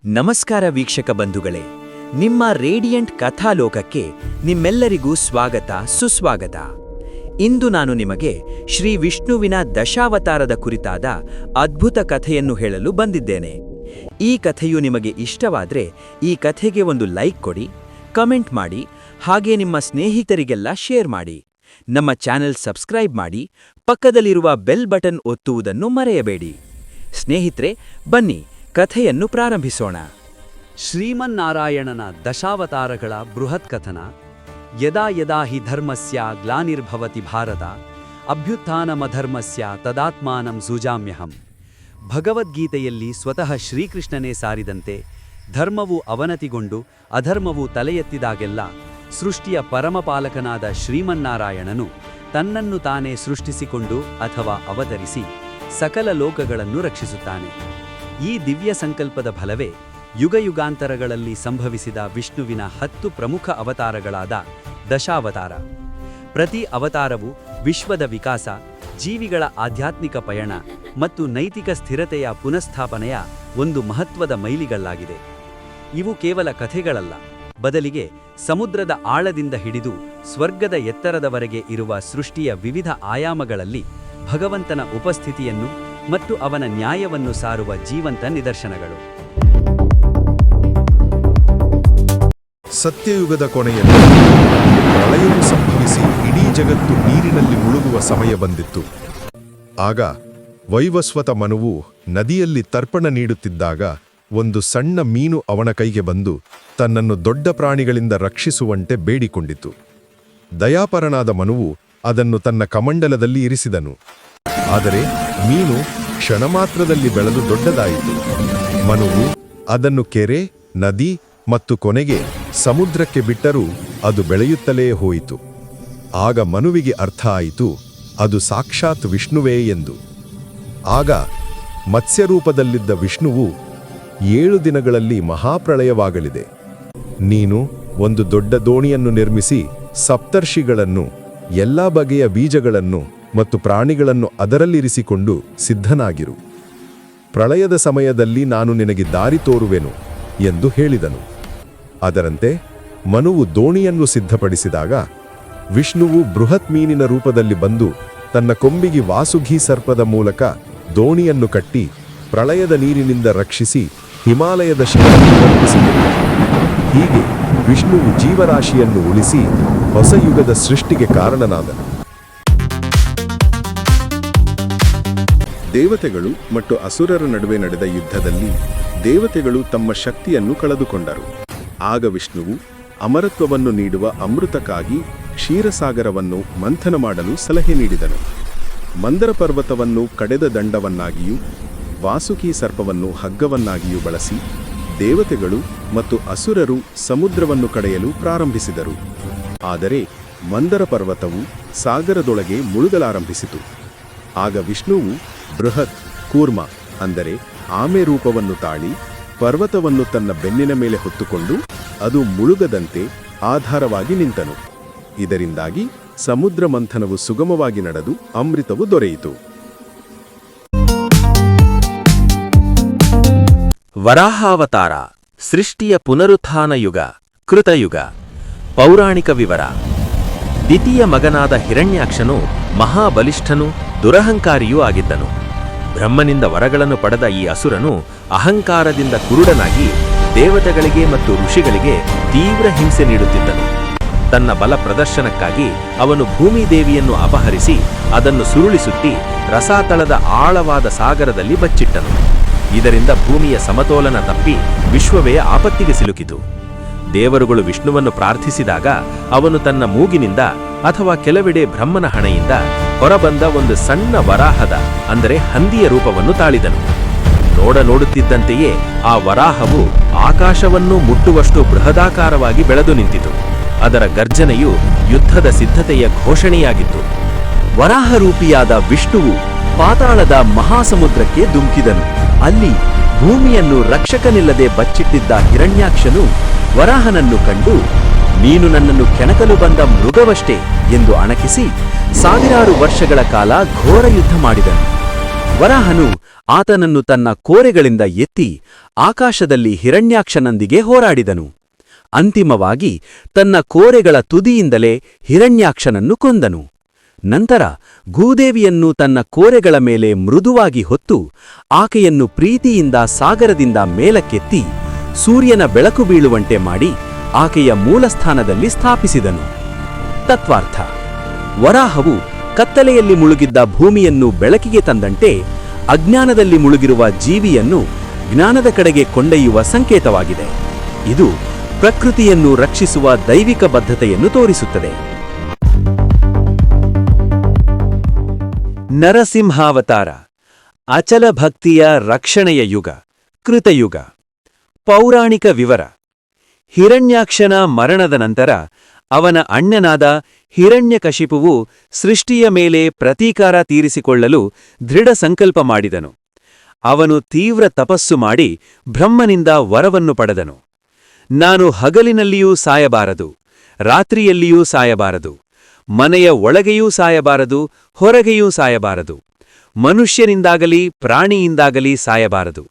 ನಮಸ್ಕಾರ ವೀಕ್ಷಕ ಬಂಧುಗಳೇ, ನಿಮ್ಮ ರೇಡಿಯಂಟ್ ಕಥಾಲೋಕಕ್ಕೆ ನಿಮ್ಮೆಲ್ಲರಿಗೂ ಸ್ವಾಗತ ಸುಸ್ವಾಗತ. ಇಂದು ನಾನು ನಿಮಗೆ ಶ್ರೀ ವಿಷ್ಣುವಿನ ದಶಾವತಾರದ ಕುರಿತಾದ ಅದ್ಭುತ ಕಥೆಯನ್ನು ಹೇಳಲು ಬಂದಿದ್ದೇನೆ. ಈ ಕಥೆಯು ನಿಮಗೆ ಇಷ್ಟವಾದರೆ ಈ ಕಥೆಗೆ ಒಂದು ಲೈಕ್ ಕೊಡಿ, ಕಮೆಂಟ್ ಮಾಡಿ, ಹಾಗೆ ನಿಮ್ಮ ಸ್ನೇಹಿತರಿಗೆಲ್ಲ ಶೇರ್ ಮಾಡಿ. ನಮ್ಮ ಚಾನೆಲ್ ಸಬ್ಸ್ಕ್ರೈಬ್ ಮಾಡಿ, ಪಕ್ಕದಲ್ಲಿರುವ ಬೆಲ್ ಬಟನ್ ಒತ್ತುವುದನ್ನು ಮರೆಯಬೇಡಿ. ಸ್ನೇಹಿತರೆ, ಬನ್ನಿ ಕಥೆಯನ್ನು ಪ್ರಾರಂಭಿಸೋಣ. ಶ್ರೀಮನ್ನಾರಾಯಣನ ದಶಾವತಾರಗಳ ಬೃಹತ್ ಕಥನ. ಯದಾ ಯದಾ ಹಿ ಧರ್ಮಸ್ಯ ಗ್ಲಾನಿರ್ಭವತಿ ಭಾರತ ಅಭ್ಯುತ್ಥಾನಮಧರ್ಮಸ್ಯ ತದಾತ್ಮಾನಂ ಸೃಜಾಮ್ಯಹಂ. ಭಗವದ್ಗೀತೆಯಲ್ಲಿ ಸ್ವತಃ ಶ್ರೀಕೃಷ್ಣನೇ ಸಾರಿದಂತೆ, ಧರ್ಮವು ಅವನತಿಗೊಂಡು ಅಧರ್ಮವು ತಲೆ ಎತ್ತಿದಾಗೆಲ್ಲ ಸೃಷ್ಟಿಯ ಪರಮಪಾಲಕನಾದ ಶ್ರೀಮನ್ನಾರಾಯಣನು ತನ್ನನ್ನು ತಾನೇ ಸೃಷ್ಟಿಸಿಕೊಂಡು ಅಥವಾ ಅವತರಿಸಿ ಸಕಲ ಲೋಕಗಳನ್ನು ರಕ್ಷಿಸುತ್ತಾನೆ. ಈ ದಿವ್ಯ ಸಂಕಲ್ಪದ ಫಲವೇ ಯುಗಯುಗಾಂತರಗಳಲ್ಲಿ ಸಂಭವಿಸಿದ ವಿಷ್ಣುವಿನ 10 ಪ್ರಮುಖ ಅವತಾರಗಳಾದ ದಶಾವತಾರ. ಪ್ರತಿ ಅವತಾರವು ವಿಶ್ವದ ವಿಕಾಸ, ಜೀವಿಗಳ ಆಧ್ಯಾತ್ಮಿಕ ಪಯಣ ಮತ್ತು ನೈತಿಕ ಸ್ಥಿರತೆಯ ಪುನಃಸ್ಥಾಪನೆಯ ಒಂದು ಮಹತ್ವದ ಮೈಲಿಗಲ್ಲಾಗಿದೆ. ಇವು ಕೇವಲ ಕಥೆಗಳಲ್ಲ, ಬದಲಿಗೆ ಸಮುದ್ರದ ಆಳದಿಂದ ಹಿಡಿದು ಸ್ವರ್ಗದ ಎತ್ತರದವರೆಗೆ ಇರುವ ಸೃಷ್ಟಿಯ ವಿವಿಧ ಆಯಾಮಗಳಲ್ಲಿ ಭಗವಂತನ ಉಪಸ್ಥಿತಿಯನ್ನು ಮತ್ತು ಅವನ ನ್ಯಾಯವನ್ನು ಸಾರುವ ಜೀವಂತ ನಿದರ್ಶನಗಳು. ಸತ್ಯಯುಗದ ಕೊನೆಯಲ್ಲಿ ಪ್ರಳಯವು ಸಂಭವಿಸಿ ಇಡೀ ಜಗತ್ತು ನೀರಿನಲ್ಲಿ ಮುಳುಗುವ ಸಮಯ ಬಂದಿತ್ತು. ಆಗ ವೈವಸ್ವತ ಮನುವು ನದಿಯಲ್ಲಿ ತರ್ಪಣ ನೀಡುತ್ತಿದ್ದಾಗ ಒಂದು ಸಣ್ಣ ಮೀನು ಅವನ ಕೈಗೆ ಬಂದು ತನ್ನನ್ನು ದೊಡ್ಡ ಪ್ರಾಣಿಗಳಿಂದ ರಕ್ಷಿಸುವಂತೆ ಬೇಡಿಕೊಂಡಿತು. ದಯಾಪರನಾದ ಮನುವು ಅದನ್ನು ತನ್ನ ಕಮಂಡಲದಲ್ಲಿ ಇರಿಸಿದನು. ಆದರೆ ಮೀನು ಕ್ಷಣಮಾತ್ರದಲ್ಲಿ ಬೆಳೆದು ದೊಡ್ಡದಾಯಿತು. ಮನುವು ಅದನ್ನು ಕೆರೆ, ನದಿ ಮತ್ತು ಕೊನೆಗೆ ಸಮುದ್ರಕ್ಕೆ ಬಿಟ್ಟರೂ ಅದು ಬೆಳೆಯುತ್ತಲೇ ಹೋಯಿತು. ಆಗ ಮನುವಿಗೆ ಅರ್ಥ ಆಯಿತು, ಅದು ಸಾಕ್ಷಾತ್ ವಿಷ್ಣುವೇ ಎಂದು. ಆಗ ಮತ್ಸ್ಯರೂಪದಲ್ಲಿದ್ದ ವಿಷ್ಣುವು 7 ದಿನಗಳಲ್ಲಿ ಮಹಾಪ್ರಳಯವಾಗಲಿದೆ. ನೀನು ಒಂದು ದೊಡ್ಡ ದೋಣಿಯನ್ನು ನಿರ್ಮಿಸಿ ಸಪ್ತರ್ಷಿಗಳನ್ನು, ಎಲ್ಲಾ ಬಗೆಯ ಬೀಜಗಳನ್ನು ಮತ್ತು ಪ್ರಾಣಿಗಳನ್ನು ಅದರಲ್ಲಿರಿಸಿಕೊಂಡು ಸಿದ್ಧನಾಗಿರು. ಪ್ರಳಯದ ಸಮಯದಲ್ಲಿ ನಾನು ನಿನಗೆ ದಾರಿ ತೋರುವೆನು ಎಂದು ಹೇಳಿದನು. ಅದರಂತೆ ಮನುವು ದೋಣಿಯನ್ನು ಸಿದ್ಧಪಡಿಸಿದಾಗ ವಿಷ್ಣುವು ಬೃಹತ್ ಮೀನಿನ ರೂಪದಲ್ಲಿ ಬಂದು ತನ್ನ ಕೊಂಬಿಗೆ ವಾಸುಗಿ ಸರ್ಪದ ಮೂಲಕ ದೋಣಿಯನ್ನು ಕಟ್ಟಿ ಪ್ರಳಯದ ನೀರಿನಿಂದ ರಕ್ಷಿಸಿ ಹಿಮಾಲಯದ ಶಿಖರವನ್ನು ತಲುಪಿಸಿದನು. ಹೀಗೆ ವಿಷ್ಣುವು ಜೀವರಾಶಿಯನ್ನು ಉಳಿಸಿ ಹೊಸ ಯುಗದ ಸೃಷ್ಟಿಗೆ ಕಾರಣನಾದನು. ದೇವತೆಗಳು ಮತ್ತು ಅಸುರರ ನಡುವೆ ನಡೆದ ಯುದ್ಧದಲ್ಲಿ ದೇವತೆಗಳು ತಮ್ಮ ಶಕ್ತಿಯನ್ನು ಕಳೆದುಕೊಂಡರು. ಆಗ ವಿಷ್ಣುವು ಅಮರತ್ವವನ್ನು ನೀಡುವ ಅಮೃತಕ್ಕಾಗಿ ಕ್ಷೀರಸಾಗರವನ್ನು ಮಂಥನ ಮಾಡಲು ಸಲಹೆ ನೀಡಿದನು. ಮಂದರ ಪರ್ವತವನ್ನು ಕಡೆದ ದಂಡವನ್ನಾಗಿಯೂ ವಾಸುಕಿ ಸರ್ಪವನ್ನು ಹಗ್ಗವನ್ನಾಗಿಯೂ ಬಳಸಿ ದೇವತೆಗಳು ಮತ್ತು ಅಸುರರು ಸಮುದ್ರವನ್ನು ಕಡೆಯಲು ಪ್ರಾರಂಭಿಸಿದರು. ಆದರೆ ಮಂದರ ಪರ್ವತವು ಸಾಗರದೊಳಗೆ ಮುಳುಗಲಾರಂಭಿಸಿತು. ಆಗ ವಿಷ್ಣುವು ಬೃಹತ್ ಕೂರ್ಮ ಅಂದರೆ ಆಮೆ ರೂಪವನ್ನು ತಾಳಿ ಪರ್ವತವನ್ನು ತನ್ನ ಬೆನ್ನಿನ ಮೇಲೆ ಹೊತ್ತುಕೊಂಡು ಅದು ಮುಳುಗದಂತೆ ಆಧಾರವಾಗಿ ನಿಂತನು. ಇದರಿಂದಾಗಿ ಸಮುದ್ರ ಮಂಥನವು ಸುಗಮವಾಗಿ ನಡೆದು ಅಮೃತವು ದೊರೆಯಿತು. ವರಾಹಾವತಾರ, ಸೃಷ್ಟಿಯ ಪುನರುತ್ಥಾನ ಯುಗ, ಕೃತಯುಗ. ಪೌರಾಣಿಕ ವಿವರ. ದ್ವಿತೀಯ ಮಗನಾದ ಹಿರಣ್ಯಾಕ್ಷನು ಮಹಾಬಲಿಷ್ಠನೂ ದುರಹಂಕಾರಿಯೂ ಆಗಿದ್ದನು. ಬ್ರಹ್ಮನಿಂದ ವರಗಳನ್ನು ಪಡೆದ ಈ ಅಸುರನು ಅಹಂಕಾರದಿಂದ ಕುರುಡನಾಗಿ ದೇವತೆಗಳಿಗೆ ಮತ್ತು ಋಷಿಗಳಿಗೆ ತೀವ್ರ ಹಿಂಸೆ ನೀಡುತ್ತಿದ್ದನು. ತನ್ನ ಬಲ ಪ್ರದರ್ಶನಕ್ಕಾಗಿ ಅವನು ಭೂಮಿದೇವಿಯನ್ನು ಅಪಹರಿಸಿ ಅದನ್ನು ಸುರುಳಿಸುತ್ತಿ ರಸಾತಳದ ಆಳವಾದ ಸಾಗರದಲ್ಲಿ ಬಚ್ಚಿಟ್ಟನು. ಇದರಿಂದ ಭೂಮಿಯ ಸಮತೋಲನ ತಪ್ಪಿ ವಿಶ್ವವೇ ಆಪತ್ತಿಗೆ ಸಿಲುಕಿತು. ದೇವರುಗಳು ವಿಷ್ಣುವನ್ನು ಪ್ರಾರ್ಥಿಸಿದಾಗ ಅವನು ತನ್ನ ಮೂಗಿನಿಂದ ಅಥವಾ ಕೆಲವೆಡೆ ಬ್ರಹ್ಮನ ಹಣೆಯಿಂದ ಹೊರಬಂದ ಒಂದು ಸಣ್ಣ ವರಾಹದ ಅಂದರೆ ಹಂದಿಯ ರೂಪವನ್ನು ತಾಳಿದನು. ನೋಡುತ್ತಿದ್ದಂತೆಯೇ ಆ ವರಾಹವು ಆಕಾಶವನ್ನು ಮುಟ್ಟುವಷ್ಟು ಬೃಹದಾಕಾರವಾಗಿ ಬೆಳೆದು ನಿಂತಿತು. ಅದರ ಗರ್ಜನೆಯು ಯುದ್ಧದ ಸಿದ್ಧತೆಯ ಘೋಷಣೆಯಾಗಿತ್ತು. ವರಾಹರೂಪಿಯಾದ ವಿಷ್ಣುವು ಪಾತಾಳದ ಮಹಾಸಮುದ್ರಕ್ಕೆ ಧುಮುಕಿದನು. ಅಲ್ಲಿ ಭೂಮಿಯನ್ನು ರಕ್ಷಕನಿಲ್ಲದೆ ಬಚ್ಚಿಟ್ಟಿದ್ದ ಹಿರಣ್ಯಾಕ್ಷನು ವರಾಹನನ್ನು ಕಂಡು, ನೀನು ನನ್ನನ್ನು ಕೆಣಕಲು ಬಂದ ಮೃಗವಷ್ಟೇ ಎಂದು ಅಣಕಿಸಿ ಸಾವಿರಾರು ವರ್ಷಗಳ ಕಾಲ ಘೋರ ಯುದ್ಧ ಮಾಡಿದನು. ವರಾಹನು ಆತನನ್ನು ತನ್ನ ಕೋರೆಗಳಿಂದ ಎತ್ತಿ ಆಕಾಶದಲ್ಲಿ ಹಿರಣ್ಯಾಕ್ಷನೊಂದಿಗೆ ಹೋರಾಡಿದನು. ಅಂತಿಮವಾಗಿ ತನ್ನ ಕೋರೆಗಳ ತುದಿಯಿಂದಲೇ ಹಿರಣ್ಯಾಕ್ಷನನ್ನು ಕೊಂದನು. ನಂತರ ಭೂದೇವಿಯನ್ನು ತನ್ನ ಕೋರೆಗಳ ಮೇಲೆ ಮೃದುವಾಗಿ ಹೊತ್ತು ಆಕೆಯನ್ನು ಪ್ರೀತಿಯಿಂದ ಸಾಗರದಿಂದ ಮೇಲಕ್ಕೆತ್ತಿ ಸೂರ್ಯನ ಬೆಳಕು ಬೀಳುವಂತೆ ಮಾಡಿ ಆಕೆಯ ಮೂಲಸ್ಥಾನದಲ್ಲಿ ಸ್ಥಾಪಿಸಿದನು. ತತ್ವಾರ್ಥ: ವರಾಹವು ಕತ್ತಲೆಯಲ್ಲಿ ಮುಳುಗಿದ್ದ ಭೂಮಿಯನ್ನು ಬೆಳಕಿಗೆ ತಂದಂತೆ ಅಜ್ಞಾನದಲ್ಲಿ ಮುಳುಗಿರುವ ಜೀವಿಯನ್ನು ಜ್ಞಾನದ ಕಡೆಗೆ ಕೊಂಡೊಯ್ಯುವ ಸಂಕೇತವಾಗಿದೆ. ಇದು ಪ್ರಕೃತಿಯನ್ನು ರಕ್ಷಿಸುವ ದೈವಿಕ ಬದ್ಧತೆಯನ್ನು ತೋರಿಸುತ್ತದೆ. ನರಸಿಂಹಾವತಾರ ಅಚಲ ಭಕ್ತಿಯ ರಕ್ಷಣೆಯ ಯುಗ, ಕೃತಯುಗ. ಪೌರಾಣಿಕ ವಿವರ: ಹಿರಣ್ಯಾಕ್ಷನ ಮರಣದ ನಂತರ ಅವನ ಅಣ್ಣನಾದ ಹಿರಣ್ಯಕಶಿಪುವು ಸೃಷ್ಟಿಯ ಮೇಲೆ ಪ್ರತೀಕಾರ ತೀರಿಸಿಕೊಳ್ಳಲು ದೃಢ ಸಂಕಲ್ಪ ಮಾಡಿದನು. ಅವನು ತೀವ್ರ ತಪಸ್ಸು ಮಾಡಿ ಬ್ರಹ್ಮನಿಂದ ವರವನ್ನು ಪಡೆದನು. ನಾನು ಹಗಲಿನಲ್ಲಿಯೂ ಸಾಯಬಾರದು, ರಾತ್ರಿಯಲ್ಲಿಯೂ ಸಾಯಬಾರದು, ಮನೆಯ ಒಳಗೆಯೂ ಸಾಯಬಾರದು, ಹೊರಗೆಯೂ ಸಾಯಬಾರದು, ಮನುಷ್ಯನಿಂದಾಗಲಿ ಪ್ರಾಣಿಯಿಂದಾಗಲಿ ಸಾಯಬಾರದು,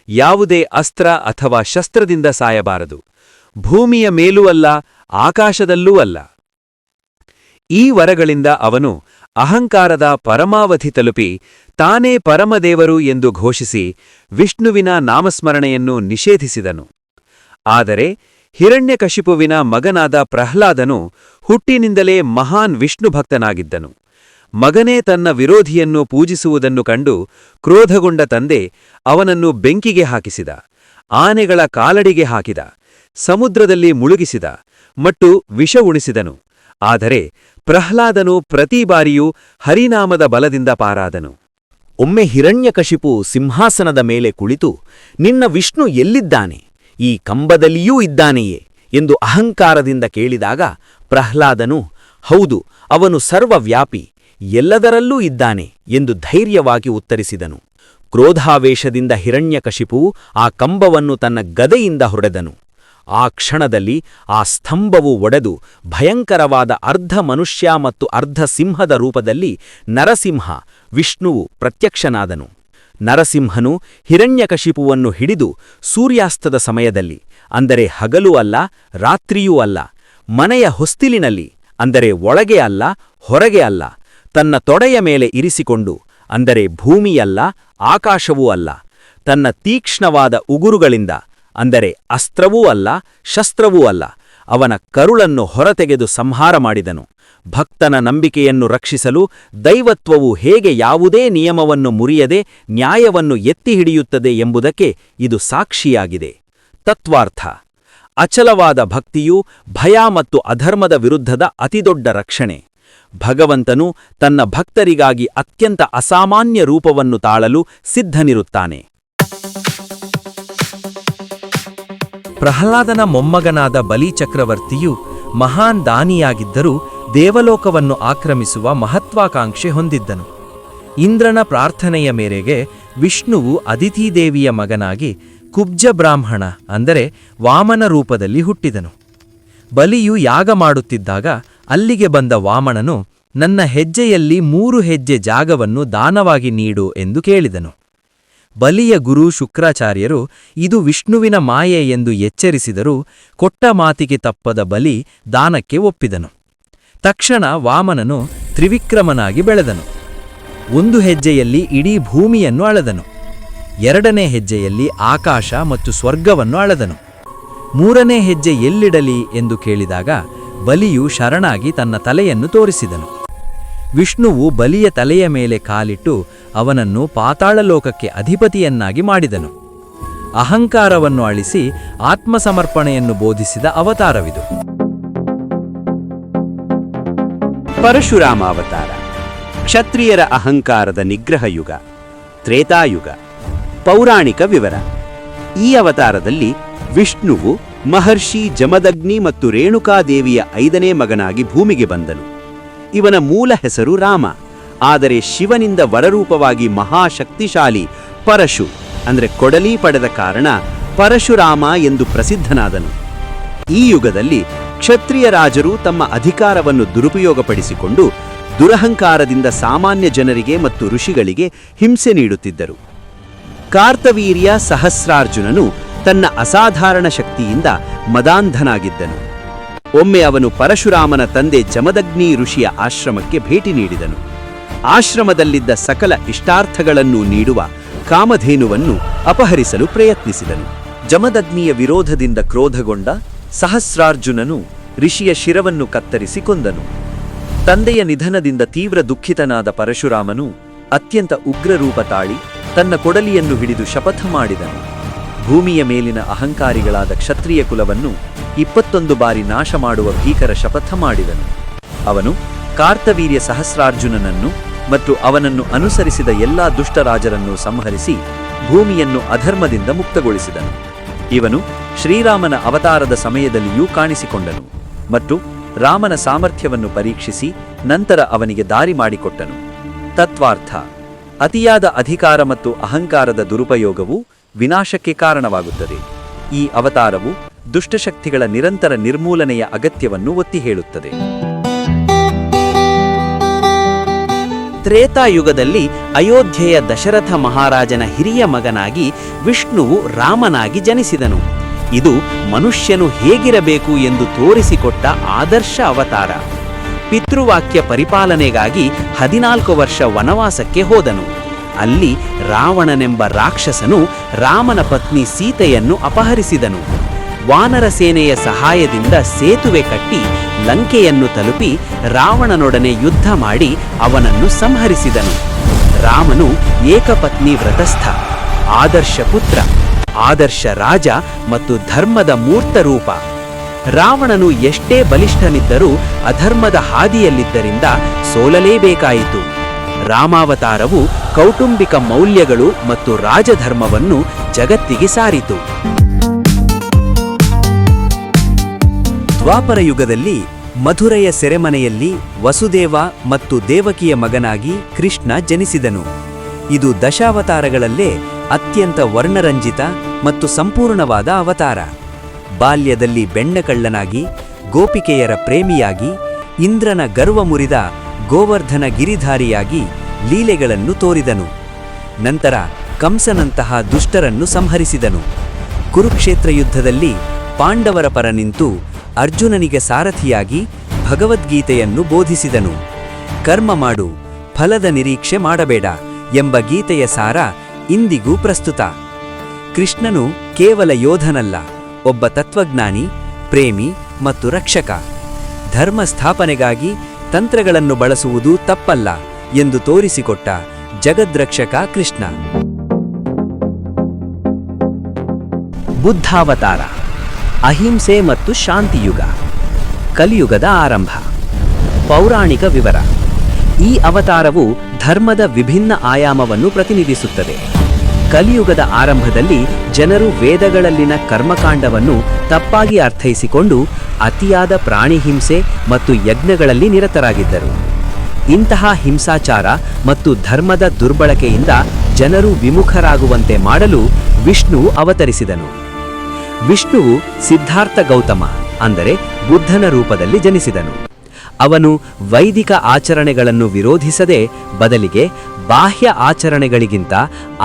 ಯಾವುದೇ ಅಸ್ತ್ರ ಅಥವಾ ಶಸ್ತ್ರದಿಂದ ಸಾಯಬಾರದು, ಭೂಮಿಯ ಮೇಲೂ ಅಲ್ಲ, ಆಕಾಶದಲ್ಲೂ ಅಲ್ಲ. ಈ ವರಗಳಿಂದ ಅವನು ಅಹಂಕಾರದ ಪರಮಾವಧಿ ತಲುಪಿ ತಾನೇ ಪರಮದೇವರು ಎಂದು ಘೋಷಿಸಿ ವಿಷ್ಣುವಿನ ನಾಮಸ್ಮರಣೆಯನ್ನು ನಿಷೇಧಿಸಿದನು. ಆದರೆ ಹಿರಣ್ಯಕಶಿಪುವಿನ ಮಗನಾದ ಪ್ರಹ್ಲಾದನು ಹುಟ್ಟಿನಿಂದಲೇ ಮಹಾನ್ ವಿಷ್ಣು ಭಕ್ತನಾಗಿದ್ದನು. ಮಗನೇ ತನ್ನ ವಿರೋಧಿಯನ್ನು ಪೂಜಿಸುವುದನ್ನು ಕಂಡು ಕ್ರೋಧಗೊಂಡ ತಂದೆ ಅವನನ್ನು ಬೆಂಕಿಗೆ ಹಾಕಿಸಿದ, ಆನೆಗಳ ಕಾಲಡಿಗೆ ಹಾಕಿದ, ಸಮುದ್ರದಲ್ಲಿ ಮುಳುಗಿಸಿದ ಮತ್ತು ವಿಷ ಉಣಿಸಿದನು. ಆದರೆ ಪ್ರಹ್ಲಾದನು ಪ್ರತಿ ಬಾರಿಯೂ ಹರಿನಾಮದ ಬಲದಿಂದ ಪಾರಾದನು. ಒಮ್ಮೆ ಹಿರಣ್ಯಕಶಿಪು ಸಿಂಹಾಸನದ ಮೇಲೆ ಕುಳಿತು, ನಿನ್ನ ವಿಷ್ಣು ಎಲ್ಲಿದ್ದಾನೆ? ಈ ಕಂಬದಲ್ಲಿಯೂ ಇದ್ದಾನೆಯೇ ಎಂದು ಅಹಂಕಾರದಿಂದ ಕೇಳಿದಾಗ ಪ್ರಹ್ಲಾದನು, ಹೌದು, ಅವನು ಸರ್ವವ್ಯಾಪಿ, ಎಲ್ಲದರಲ್ಲೂ ಇದ್ದಾನೆ ಎಂದು ಧೈರ್ಯವಾಗಿ ಉತ್ತರಿಸಿದನು. ಕ್ರೋಧಾವೇಶದಿಂದ ಹಿರಣ್ಯಕಶಿಪುವು ಆ ಕಂಬವನ್ನು ತನ್ನ ಗದೆಯಿಂದ ಹೊಡೆದನು. ಆ ಕ್ಷಣದಲ್ಲಿ ಆ ಸ್ತಂಭವು ಒಡೆದು ಭಯಂಕರವಾದ ಅರ್ಧ ಮನುಷ್ಯ ಮತ್ತು ಅರ್ಧ ಸಿಂಹದ ರೂಪದಲ್ಲಿ ನರಸಿಂಹ ವಿಷ್ಣುವು ಪ್ರತ್ಯಕ್ಷನಾದನು. ನರಸಿಂಹನು ಹಿರಣ್ಯಕಶಿಪುವನ್ನು ಹಿಡಿದು ಸೂರ್ಯಾಸ್ತದ ಸಮಯದಲ್ಲಿ, ಅಂದರೆ ಹಗಲೂ ಅಲ್ಲ, ರಾತ್ರಿಯೂ ಅಲ್ಲ, ಮನೆಯ ಹೊಸ್ತಿಲಿನಲ್ಲಿ, ಅಂದರೆ ಒಳಗೆ ಅಲ್ಲ, ಹೊರಗೆ ಅಲ್ಲ, ತನ್ನ ತೊಡೆಯ ಮೇಲೆ ಇರಿಸಿಕೊಂಡು, ಅಂದರೆ ಭೂಮಿಯಲ್ಲ, ಆಕಾಶವೂ ಅಲ್ಲ, ತನ್ನ ತೀಕ್ಷ್ಣವಾದ ಉಗುರುಗಳಿಂದ, ಅಂದರೆ ಅಸ್ತ್ರವೂ ಅಲ್ಲ, ಶಸ್ತ್ರವೂ ಅಲ್ಲ, ಅವನ ಕರುಳನ್ನು ಹೊರತೆಗೆದು ಸಂಹಾರ ಮಾಡಿದನು. ಭಕ್ತನ ನಂಬಿಕೆಯನ್ನು ರಕ್ಷಿಸಲು ದೈವತ್ವವು ಹೇಗೆ ಯಾವುದೇ ನಿಯಮವನ್ನು ಮುರಿಯದೆ ನ್ಯಾಯವನ್ನು ಎತ್ತಿ ಹಿಡಿಯುತ್ತದೆ ಎಂಬುದಕ್ಕೆ ಇದು ಸಾಕ್ಷಿಯಾಗಿದೆ. ತತ್ವಾರ್ಥ: ಅಚಲವಾದ ಭಕ್ತಿಯು ಭಯ ಮತ್ತು ಅಧರ್ಮದ ವಿರುದ್ಧದ ಅತಿದೊಡ್ಡ ರಕ್ಷಣೆ. ಭಗವಂತನು ತನ್ನ ಭಕ್ತರಿಗಾಗಿ ಅತ್ಯಂತ ಅಸಾಮಾನ್ಯ ರೂಪವನ್ನು ತಾಳಲು ಸಿದ್ಧನಿರುತ್ತಾನೆ. ಪ್ರಹ್ಲಾದನ ಮೊಮ್ಮಗನಾದ ಬಲಿಚಕ್ರವರ್ತಿಯು ಮಹಾನ್ ದಾನಿಯಾಗಿದ್ದರೂ ದೇವಲೋಕವನ್ನು ಆಕ್ರಮಿಸುವ ಮಹತ್ವಾಕಾಂಕ್ಷೆ ಹೊಂದಿದ್ದನು. ಇಂದ್ರನ ಪ್ರಾರ್ಥನೆಯ ಮೇರೆಗೆ ವಿಷ್ಣುವು ಅದಿತಿದೇವಿಯ ಮಗನಾಗಿ ಕುಬ್ಜ ಬ್ರಾಹ್ಮಣ, ಅಂದರೆ ವಾಮನ ರೂಪದಲ್ಲಿ ಹುಟ್ಟಿದನು. ಬಲಿಯು ಯಾಗ ಮಾಡುತ್ತಿದ್ದಾಗ ಅಲ್ಲಿಗೆ ಬಂದ ವಾಮನನು, ನನ್ನ ಹೆಜ್ಜೆಯಲ್ಲಿ 3 ಹೆಜ್ಜೆ ಜಾಗವನ್ನು ದಾನವಾಗಿ ನೀಡು ಎಂದು ಕೇಳಿದನು. ಬಲಿಯ ಗುರು ಶುಕ್ರಾಚಾರ್ಯರು ಇದು ವಿಷ್ಣುವಿನ ಮಾಯೆ ಎಂದು ಎಚ್ಚರಿಸಿದರೂ ಕೊಟ್ಟ ಮಾತಿಗೆ ತಪ್ಪದ ಬಲಿ ದಾನಕ್ಕೆ ಒಪ್ಪಿದನು. ತಕ್ಷಣ ವಾಮನನು ತ್ರಿವಿಕ್ರಮನಾಗಿ ಬೆಳೆದನು. 1 ಹೆಜ್ಜೆಯಲ್ಲಿ ಇಡೀ ಭೂಮಿಯನ್ನು ಅಳೆದನು. 2ನೇ ಹೆಜ್ಜೆಯಲ್ಲಿ ಆಕಾಶ ಮತ್ತು ಸ್ವರ್ಗವನ್ನು ಅಳೆದನು. 3ನೇ ಹೆಜ್ಜೆ ಎಲ್ಲಿಡಲಿ ಎಂದು ಕೇಳಿದಾಗ ಬಲಿಯು ಶರಣಾಗಿ ತನ್ನ ತಲೆಯನ್ನು ತೋರಿಸಿದನು. ವಿಷ್ಣುವು ಬಲಿಯ ತಲೆಯ ಮೇಲೆ ಕಾಲಿಟ್ಟು ಅವನನ್ನು ಪಾತಾಳಲೋಕಕ್ಕೆ ಅಧಿಪತಿಯನ್ನಾಗಿ ಮಾಡಿದನು. ಅಹಂಕಾರವನ್ನು ಅಳಿಸಿ ಆತ್ಮಸಮರ್ಪಣೆಯನ್ನು ಬೋಧಿಸಿದ ಅವತಾರವಿದು. ಪರಶುರಾಮ ಅವತಾರ ಕ್ಷತ್ರಿಯರ ಅಹಂಕಾರದ ನಿಗ್ರಹ ಯುಗ, ತ್ರೇತಾಯುಗ. ಪೌರಾಣಿಕ ವಿವರ: ಈ ಅವತಾರದಲ್ಲಿ ವಿಷ್ಣುವು ಮಹರ್ಷಿ ಜಮದಗ್ನಿ ಮತ್ತು ರೇಣುಕಾದೇವಿಯ 5ನೇ ಮಗನಾಗಿ ಭೂಮಿಗೆ ಬಂದನು. ಇವನ ಮೂಲ ಹೆಸರು ರಾಮ, ಆದರೆ ಶಿವನಿಂದ ವರರೂಪವಾಗಿ ಮಹಾಶಕ್ತಿಶಾಲಿ ಪರಶು, ಅಂದರೆ ಕೊಡಲಿ ಪಡೆದ ಕಾರಣ ಪರಶುರಾಮ ಎಂದು ಪ್ರಸಿದ್ಧನಾದನು. ಈ ಯುಗದಲ್ಲಿ ಕ್ಷತ್ರಿಯ ರಾಜರು ತಮ್ಮ ಅಧಿಕಾರವನ್ನು ದುರುಪಯೋಗಪಡಿಸಿಕೊಂಡು ದುರಹಂಕಾರದಿಂದ ಸಾಮಾನ್ಯ ಜನರಿಗೆ ಮತ್ತು ಋಷಿಗಳಿಗೆ ಹಿಂಸೆ ನೀಡುತ್ತಿದ್ದರು. ಕಾರ್ತವೀರ್ಯ ಸಹಸ್ರಾರ್ಜುನನು ತನ್ನ ಅಸಾಧಾರಣ ಶಕ್ತಿಯಿಂದ ಮದಾಂಧನಾಗಿದ್ದನು. ಒಮ್ಮೆ ಅವನು ಪರಶುರಾಮನ ತಂದೆ ಜಮದಗ್ನಿ ಋಷಿಯ ಆಶ್ರಮಕ್ಕೆ ಭೇಟಿ ನೀಡಿದನು. ಆಶ್ರಮದಲ್ಲಿದ್ದ ಸಕಲ ಇಷ್ಟಾರ್ಥಗಳನ್ನು ನೀಡುವ ಕಾಮಧೇನುವನ್ನು ಅಪಹರಿಸಲು ಪ್ರಯತ್ನಿಸಿದನು. ಜಮದಗ್ನಿಯ ವಿರೋಧದಿಂದ ಕ್ರೋಧಗೊಂಡ ಸಹಸ್ರಾರ್ಜುನನು ಋಷಿಯ ಶಿರವನ್ನು ಕತ್ತರಿಸಿ ಕೊಂದನು. ತಂದೆಯ ನಿಧನದಿಂದ ತೀವ್ರ ದುಃಖಿತನಾದ ಪರಶುರಾಮನು ಅತ್ಯಂತ ಉಗ್ರರೂಪ ತಾಳಿ ತನ್ನ ಕೊಡಲಿಯನ್ನು ಹಿಡಿದು ಶಪಥ ಮಾಡಿದನು. ಭೂಮಿಯ ಮೇಲಿನ ಅಹಂಕಾರಿಗಳಾದ ಕ್ಷತ್ರಿಯ ಕುಲವನ್ನು 21 ಬಾರಿ ನಾಶ ಮಾಡುವ ಭೀಕರ ಶಪಥ ಮಾಡಿದನು. ಅವನು ಕಾರ್ತವೀರ್ಯ ಸಹಸ್ರಾರ್ಜುನನನ್ನು ಮತ್ತು ಅವನನ್ನು ಅನುಸರಿಸಿದ ಎಲ್ಲಾ ದುಷ್ಟರಾಜರನ್ನು ಸಂಹರಿಸಿ ಭೂಮಿಯನ್ನು ಅಧರ್ಮದಿಂದ ಮುಕ್ತಗೊಳಿಸಿದನು. ಇವನು ಶ್ರೀರಾಮನ ಅವತಾರದ ಸಮಯದಲ್ಲಿಯೂ ಕಾಣಿಸಿಕೊಂಡನು ಮತ್ತು ರಾಮನ ಸಾಮರ್ಥ್ಯವನ್ನು ಪರೀಕ್ಷಿಸಿ ನಂತರ ಅವನಿಗೆ ದಾರಿ ಮಾಡಿಕೊಟ್ಟನು. ತತ್ವಾರ್ಥ: ಅತಿಯಾದ ಅಧಿಕಾರ ಮತ್ತು ಅಹಂಕಾರದ ದುರುಪಯೋಗವು ವಿನಾಶಕ್ಕೆ ಕಾರಣವಾಗುತ್ತದೆ. ಈ ಅವತಾರವು ದುಷ್ಟಶಕ್ತಿಗಳ ನಿರಂತರ ನಿರ್ಮೂಲನೆಯ ಅಗತ್ಯವನ್ನು ಒತ್ತಿ ಹೇಳುತ್ತದೆ. ತ್ರೇತಾಯುಗದಲ್ಲಿ ಅಯೋಧ್ಯೆಯ ದಶರಥ ಮಹಾರಾಜನ ಹಿರಿಯ ಮಗನಾಗಿ ವಿಷ್ಣುವು ರಾಮನಾಗಿ ಜನಿಸಿದನು. ಇದು ಮನುಷ್ಯನು ಹೇಗಿರಬೇಕು ಎಂದು ತೋರಿಸಿಕೊಟ್ಟ ಆದರ್ಶ ಅವತಾರ. ಪಿತೃವಾಕ್ಯ ಪರಿಪಾಲನೆಗಾಗಿ 14 ವರ್ಷ ವನವಾಸಕ್ಕೆ ಹೋದನು. ಅಲ್ಲಿ ರಾವಣನೆಂಬ ರಾಕ್ಷಸನು ರಾಮನ ಪತ್ನಿ ಸೀತೆಯನ್ನು ಅಪಹರಿಸಿದನು. ವಾನರ ಸೇನೆಯ ಸಹಾಯದಿಂದ ಸೇತುವೆ ಕಟ್ಟಿ ಲಂಕೆಯನ್ನು ತಲುಪಿ ರಾವಣನೊಡನೆ ಯುದ್ಧ ಮಾಡಿ ಅವನನ್ನು ಸಂಹರಿಸಿದನು. ರಾಮನು ಏಕಪತ್ನಿ ವ್ರತಸ್ಥ, ಆದರ್ಶ ಪುತ್ರ, ಆದರ್ಶ ರಾಜ ಮತ್ತು ಧರ್ಮದ ಮೂರ್ತ ರೂಪ. ರಾವಣನು ಎಷ್ಟೇ ಬಲಿಷ್ಠನಿದ್ದರೂ ಅಧರ್ಮದ ಹಾದಿಯಲ್ಲಿದ್ದರಿಂದ ಸೋಲಲೇಬೇಕಾಯಿತು. ರಾಮಾವತಾರವು ಕೌಟುಂಬಿಕ ಮೌಲ್ಯಗಳು ಮತ್ತು ರಾಜಧರ್ಮವನ್ನು ಜಗತ್ತಿಗೆ ಸಾರಿತು. ದ್ವಾಪರ ಯುಗದಲ್ಲಿ ಮಧುರೆಯ ಸೆರೆಮನೆಯಲ್ಲಿ ವಸುದೇವ ಮತ್ತು ದೇವಕಿಯ ಮಗನಾಗಿ ಕೃಷ್ಣ ಜನಿಸಿದನು. ಇದು ದಶಾವತಾರಗಳಲ್ಲೇ ಅತ್ಯಂತ ವರ್ಣರಂಜಿತ ಮತ್ತು ಸಂಪೂರ್ಣವಾದ ಅವತಾರ. ಬಾಲ್ಯದಲ್ಲಿ ಬೆಣ್ಣಕಳ್ಳನಾಗಿ, ಗೋಪಿಕೆಯರ ಪ್ರೇಮಿಯಾಗಿ, ಇಂದ್ರನ ಗರ್ವ ಮುರಿದ ಗೋವರ್ಧನ ಗಿರಿಧಾರಿಯಾಗಿ ಲೀಲೆಗಳನ್ನು ತೋರಿದನು. ನಂತರ ಕಂಸನಂತಹ ದುಷ್ಟರನ್ನು ಸಂಹರಿಸಿದನು. ಕುರುಕ್ಷೇತ್ರ ಯುದ್ಧದಲ್ಲಿ ಪಾಂಡವರ ಪರ ನಿಂತು ಅರ್ಜುನನಿಗೆ ಸಾರಥಿಯಾಗಿ ಭಗವದ್ಗೀತೆಯನ್ನು ಬೋಧಿಸಿದನು. ಕರ್ಮ ಮಾಡು, ಫಲದ ನಿರೀಕ್ಷೆ ಮಾಡಬೇಡ ಎಂಬ ಗೀತೆಯ ಸಾರ ಇಂದಿಗೂ ಪ್ರಸ್ತುತ. ಕೃಷ್ಣನು ಕೇವಲ ಯೋಧನಲ್ಲ, ಒಬ್ಬ ತತ್ವಜ್ಞಾನಿ, ಪ್ರೇಮಿ ಮತ್ತು ರಕ್ಷಕ. ಧರ್ಮ ಸ್ಥಾಪನೆಗಾಗಿ ತಂತ್ರಗಳನ್ನು ಬಳಸುವುದು ತಪ್ಪಲ್ಲ ಎಂದು ತೋರಿಸಿಕೊಟ್ಟ ಜಗದ್ರಕ್ಷಕ ಕೃಷ್ಣ. ಬುದ್ಧಾವತಾರ: ಅಹಿಂಸೆ ಮತ್ತು ಶಾಂತಿಯುಗ. ಕಲಿಯುಗದ ಆರಂಭ. ಪೌರಾಣಿಕ ವಿವರ: ಈ ಅವತಾರವು ಧರ್ಮದ ವಿಭಿನ್ನ ಆಯಾಮವನ್ನು ಪ್ರತಿನಿಧಿಸುತ್ತದೆ. ಕಲಿಯುಗದ ಆರಂಭದಲ್ಲಿ ಜನರು ವೇದಗಳಲ್ಲಿನ ಕರ್ಮಕಾಂಡವನ್ನು ತಪ್ಪಾಗಿ ಅರ್ಥೈಸಿಕೊಂಡು ಅತಿಯಾದ ಪ್ರಾಣಿ ಹಿಂಸೆ ಮತ್ತು ಯಜ್ಞಗಳಲ್ಲಿ ನಿರತರಾಗಿದ್ದರು. ಇಂತಹ ಹಿಂಸಾಚಾರ ಮತ್ತು ಧರ್ಮದ ದುರ್ಬಳಕೆಯಿಂದ ಜನರು ವಿಮುಖರಾಗುವಂತೆ ಮಾಡಲು ವಿಷ್ಣುವು ಅವತರಿಸಿದನು. ವಿಷ್ಣುವು ಸಿದ್ಧಾರ್ಥ ಗೌತಮ ಅಂದರೆ ಬುದ್ಧನ ರೂಪದಲ್ಲಿ ಜನಿಸಿದನು. ಅವನು ವೈದಿಕ ಆಚರಣೆಗಳನ್ನು ವಿರೋಧಿಸದೆ ಬದಲಿಗೆ ಬಾಹ್ಯ ಆಚರಣೆಗಳಿಗಿಂತ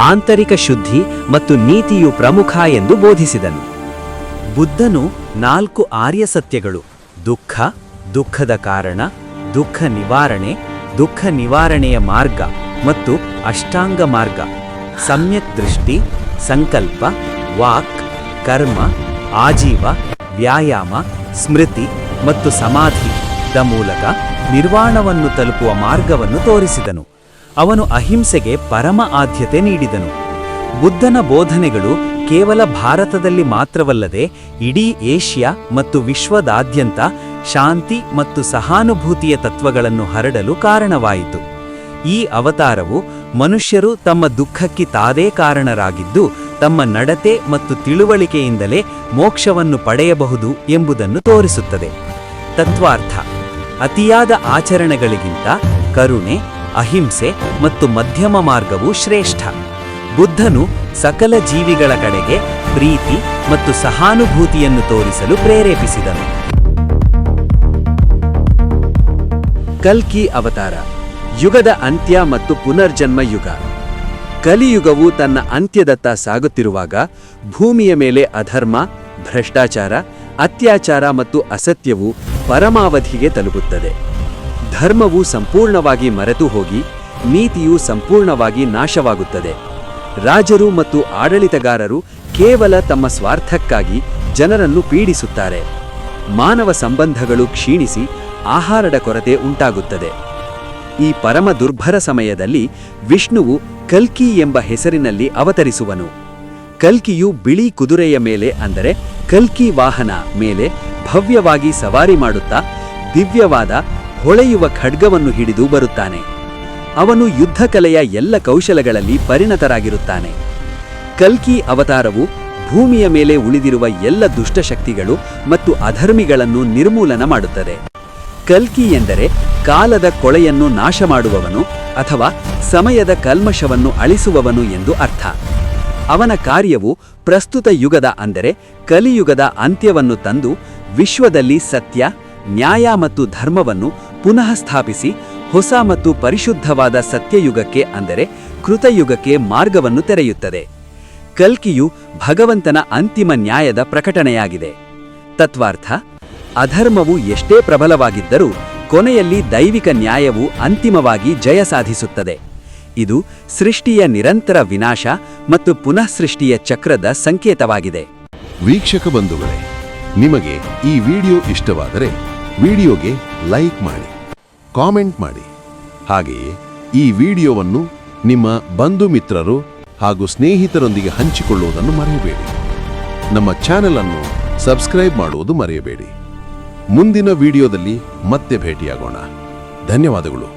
ಆಂತರಿಕ ಶುದ್ಧಿ ಮತ್ತು ನೀತಿಯು ಪ್ರಮುಖ ಎಂದು ಬೋಧಿಸಿದನು. ಬುದ್ಧನು 4 ಆರ್ಯ ಸತ್ಯಗಳು: ದುಃಖ, ದುಃಖದ ಕಾರಣ, ದುಃಖ ನಿವಾರಣೆ, ದುಃಖ ನಿವಾರಣೆಯ ಮಾರ್ಗ ಮತ್ತು ಅಷ್ಟಾಂಗ ಮಾರ್ಗ, ಸಮ್ಯಕ್ ದೃಷ್ಟಿ, ಸಂಕಲ್ಪ, ವಾಕ್, ಕರ್ಮ, ಆಜೀವ, ವ್ಯಾಯಾಮ, ಸ್ಮೃತಿ ಮತ್ತು ಸಮಾಧಿ ದ ಮೂಲಕ ನಿರ್ವಾಣವನ್ನು ತಲುಪುವ ಮಾರ್ಗವನ್ನು ತೋರಿಸಿದನು. ಅವನು ಅಹಿಂಸೆಗೆ ಪರಮ ಆದ್ಯತೆ ನೀಡಿದನು. ಬುದ್ಧನ ಬೋಧನೆಗಳು ಕೇವಲ ಭಾರತದಲ್ಲಿ ಮಾತ್ರವಲ್ಲದೆ ಇಡೀ ಏಷ್ಯಾ ಮತ್ತು ವಿಶ್ವದಾದ್ಯಂತ ಶಾಂತಿ ಮತ್ತು ಸಹಾನುಭೂತಿಯ ತತ್ವಗಳನ್ನು ಹರಡಲು ಕಾರಣವಾಯಿತು. ಈ ಅವತಾರವು ಮನುಷ್ಯರು ತಮ್ಮ ದುಃಖಕ್ಕೆ ತಾದೇ ಕಾರಣರಾಗಿದ್ದು ತಮ್ಮ ನಡತೆ ಮತ್ತು ತಿಳುವಳಿಕೆಯಿಂದಲೇ ಮೋಕ್ಷವನ್ನು ಪಡೆಯಬಹುದು ಎಂಬುದನ್ನು ತೋರಿಸುತ್ತದೆ. ತತ್ವಾರ್ಥ: ಅತಿಯಾದ ಆಚರಣೆಗಳಿಗಿಂತ ಕರುಣೆ, ಅಹಿಂಸೆ ಮತ್ತು ಮಧ್ಯಮ ಮಾರ್ಗವು ಶ್ರೇಷ್ಠ. ಬುದ್ಧನು ಸಕಲ ಜೀವಿಗಳ ಕಡೆಗೆ ಪ್ರೀತಿ ಮತ್ತು ಸಹಾನುಭೂತಿಯನ್ನು ತೋರಿಸಲು ಪ್ರೇರೇಪಿಸಿದನು. ಕಲ್ಕಿ ಅವತಾರ: ಯುಗದ ಅಂತ್ಯ ಮತ್ತು ಪುನರ್ಜನ್ಮ ಯುಗ. ಕಲಿಯುಗವು ತನ್ನ ಅಂತ್ಯದತ್ತ ಸಾಗುತ್ತಿರುವಾಗ ಭೂಮಿಯ ಮೇಲೆ ಅಧರ್ಮ, ಭ್ರಷ್ಟಾಚಾರ, ಅತ್ಯಾಚಾರ ಮತ್ತು ಅಸತ್ಯವು ಪರಮಾವಧಿಗೆ ತಲುಪುತ್ತದೆ. ಧರ್ಮವು ಸಂಪೂರ್ಣವಾಗಿ ಮರೆತು ಹೋಗಿ ನೀತಿಯು ಸಂಪೂರ್ಣವಾಗಿ ನಾಶವಾಗುತ್ತದೆ. ರಾಜರು ಮತ್ತು ಆಡಳಿತಗಾರರು ಕೇವಲ ತಮ್ಮ ಸ್ವಾರ್ಥಕ್ಕಾಗಿ ಜನರನ್ನು ಪೀಡಿಸುತ್ತಾರೆ. ಮಾನವ ಸಂಬಂಧಗಳು ಕ್ಷೀಣಿಸಿ ಆಹಾರದ ಕೊರತೆ ಉಂಟಾಗುತ್ತದೆ. ಈ ಪರಮ ದುರ್ಭರ ಸಮಯದಲ್ಲಿ ವಿಷ್ಣುವು ಕಲ್ಕಿ ಎಂಬ ಹೆಸರಿನಲ್ಲಿ ಅವತರಿಸುವನು. ಕಲ್ಕಿಯು ಬಿಳಿ ಕುದುರೆಯ ಮೇಲೆ, ಅಂದರೆ ಕಲ್ಕಿ ವಾಹನ ಮೇಲೆ ಭವ್ಯವಾಗಿ ಸವಾರಿ ಮಾಡುತ್ತಾ ದಿವ್ಯವಾದ ಹೊಳೆಯುವ ಖಡ್ಗವನ್ನು ಹಿಡಿದು ಬರುತ್ತಾನೆ. ಅವನು ಯುದ್ಧಕಲೆಯ ಎಲ್ಲ ಕೌಶಲಗಳಲ್ಲಿ ಪರಿಣತರಾಗಿರುತ್ತಾನೆ. ಕಲ್ಕಿ ಅವತಾರವು ಭೂಮಿಯ ಮೇಲೆ ಉಳಿದಿರುವ ಎಲ್ಲ ದುಷ್ಟಶಕ್ತಿಗಳು ಮತ್ತು ಅಧರ್ಮಿಗಳನ್ನು ನಿರ್ಮೂಲನ ಮಾಡುತ್ತದೆ. ಕಲ್ಕಿ ಎಂದರೆ ಕಾಲದ ಕೊಳೆಯನ್ನು ನಾಶ ಮಾಡುವವನು ಅಥವಾ ಸಮಯದ ಕಲ್ಮಶವನ್ನು ಅಳಿಸುವವನು ಎಂದು ಅರ್ಥ. ಅವನ ಕಾರ್ಯವು ಪ್ರಸ್ತುತ ಯುಗದ, ಅಂದರೆ ಕಲಿಯುಗದ ಅಂತ್ಯವನ್ನು ತಂದು ವಿಶ್ವದಲ್ಲಿ ಸತ್ಯ, ನ್ಯಾಯ ಮತ್ತು ಧರ್ಮವನ್ನು ಪುನಃ ಸ್ಥಾಪಿಸಿ ಹೊಸ ಮತ್ತು ಪರಿಶುದ್ಧವಾದ ಸತ್ಯಯುಗಕ್ಕೆ, ಅಂದರೆ ಕೃತಯುಗಕ್ಕೆ ಮಾರ್ಗವನ್ನು ತೆರೆಯುತ್ತದೆ. ಕಲ್ಕಿಯು ಭಗವಂತನ ಅಂತಿಮ ನ್ಯಾಯದ ಪ್ರಕಟಣೆಯಾಗಿದೆ. ತತ್ವಾರ್ಥ: ಅಧರ್ಮವು ಎಷ್ಟೇ ಪ್ರಬಲವಾಗಿದ್ದರೂ ಕೊನೆಯಲ್ಲಿ ದೈವಿಕ ನ್ಯಾಯವು ಅಂತಿಮವಾಗಿ ಜಯ ಸಾಧಿಸುತ್ತದೆ. ಇದು ಸೃಷ್ಟಿಯ ನಿರಂತರ ವಿನಾಶ ಮತ್ತು ಪುನಃಸೃಷ್ಟಿಯ ಚಕ್ರದ ಸಂಕೇತವಾಗಿದೆ. ವೀಕ್ಷಕ ಬಂಧುಗಳೇ, ನಿಮಗೆ ಈ ವಿಡಿಯೋ ಇಷ್ಟವಾದರೆ ವಿಡಿಯೋಗೆ ಲೈಕ್ ಮಾಡಿ, ಕಾಮೆಂಟ್ ಮಾಡಿ. ಹಾಗೆಯೇ ಈ ವಿಡಿಯೋವನ್ನು ನಿಮ್ಮ ಬಂಧು ಮಿತ್ರರು ಹಾಗೂ ಸ್ನೇಹಿತರೊಂದಿಗೆ ಹಂಚಿಕೊಳ್ಳುವುದನ್ನು ಮರೆಯಬೇಡಿ. ನಮ್ಮ ಚಾನೆಲ್ ಅನ್ನು ಸಬ್ಸ್ಕ್ರೈಬ್ ಮಾಡುವುದು ಮರೆಯಬೇಡಿ. ಮುಂದಿನ ವಿಡಿಯೋದಲ್ಲಿ ಮತ್ತೆ ಭೇಟಿಯಾಗೋಣ. ಧನ್ಯವಾದಗಳು.